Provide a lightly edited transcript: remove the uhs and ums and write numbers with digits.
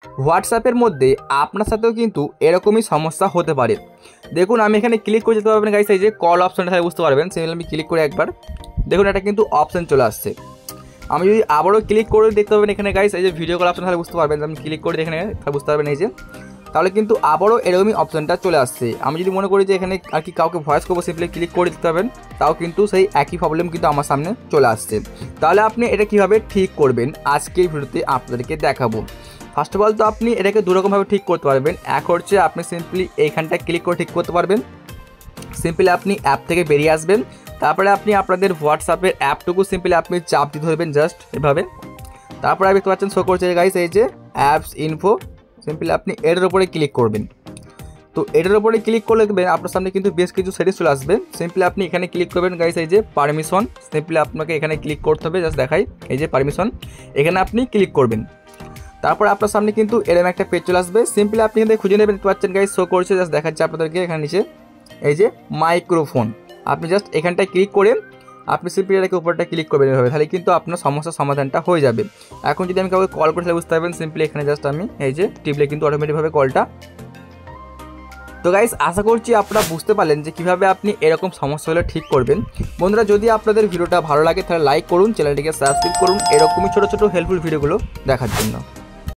হোয়াটসঅ্যাপের মধ্যে আপনার সাথেও কিন্তু এরকমই সমস্যা হতে পারে। দেখুন আমি এখানে ক্লিক করে যেতে পারবেন গাইস, এই যে কল অপশনটা তাহলে বুঝতে পারবেন। সিম্পলি আমি ক্লিক করে একবার দেখুন এটা কিন্তু অপশন চলে আসছে। আমি যদি আবারও ক্লিক করে দেখতে পাবেন এখানে গাইস এই যে ভিডিও কল অপশন, তাহলে বুঝতে পারবেন। আমি ক্লিক করে এখানে বুঝতে পারবেন এই যে, তাহলে কিন্তু আবারও এরকমই অপশনটা চলে আসছে। আমি যদি মনে করি যে এখানে আর কি কাউকে ভয়েস করবো, সিম্পলি ক্লিক করে দিতে পারবেন, তাও কিন্তু সেই একই প্রবলেম কিন্তু আমার সামনে চলে আসছে। তাহলে আপনি এটা কীভাবে ঠিক করবেন আজকের ভিডিওতে আপনাদেরকে দেখাবো। ফার্স্ট অফ অল তো আপনি এটাকে দুরকমভাবে ঠিক করতে পারবেন। এক হচ্ছে আপনি সিম্পলি এইখানটা ক্লিক করে ঠিক করতে পারবেন। সিম্পলি আপনি অ্যাপ থেকে বেরিয়ে আসবেন, তারপরে আপনি আপনাদের হোয়াটসঅ্যাপের অ্যাপটুকু সিম্পলি আপনি চাপ দিতে ধরবেন জাস্ট এভাবে। তারপরে আপনি দেখতে পাচ্ছেন শো করছে গাইস এই যে অ্যাপস ইনফো, সিম্পলি আপনি এটার উপরে ক্লিক করবেন। তো এটার উপরে ক্লিক করলে আপনার সামনে কিন্তু বেশ কিছু সেটিংস চলে আসবে। সিম্পলি আপনি এখানে ক্লিক করবেন গাইস এই যে পারমিশন, সিম্পলি আপনাকে এখানে ক্লিক করতে হবে, জাস্ট দেখাই এই যে পারমিশন, এখানে আপনি ক্লিক করবেন। তারপর আপনার সামনে কিন্তু এরকম একটা পেজ চলে আসবে। সিম্পলি আপনি এখানে খুঁজে নেবেন, দেখতে পাচ্ছেন গাইস শো করছে, জাস্ট দেখাচ্ছে আপনাদেরকে এখানে নিচে এই যে মাইক্রোফোন। আপনি জাস্ট এখানটায় ক্লিক করে আপনি সিম্পলি এটাকে উপরটা ক্লিক করবেন এভাবে, তাহলে কিন্তু আপনার সমস্যার সমাধানটা হয়ে যাবে। এখন যদি আমি কাউকে কল করি তাহলে বুঝতে পারবেন, সিম্পলি এখানে জাস্ট আমি এই যে টিপলে কিন্তু অটোমেটিকভাবে কলটা। তো গাইস আশা করছি আপনারা বুঝতে পারলেন যে কীভাবে আপনি এরকম সমস্যাগুলো ঠিক করবেন। বন্ধুরা যদি আপনাদের ভিডিওটা ভালো লাগে তাহলে লাইক করুন, চ্যানেলটিকে সাবস্ক্রাইব করুন এরকমই ছোটো ছোটো হেল্পফুল ভিডিওগুলো দেখার জন্য।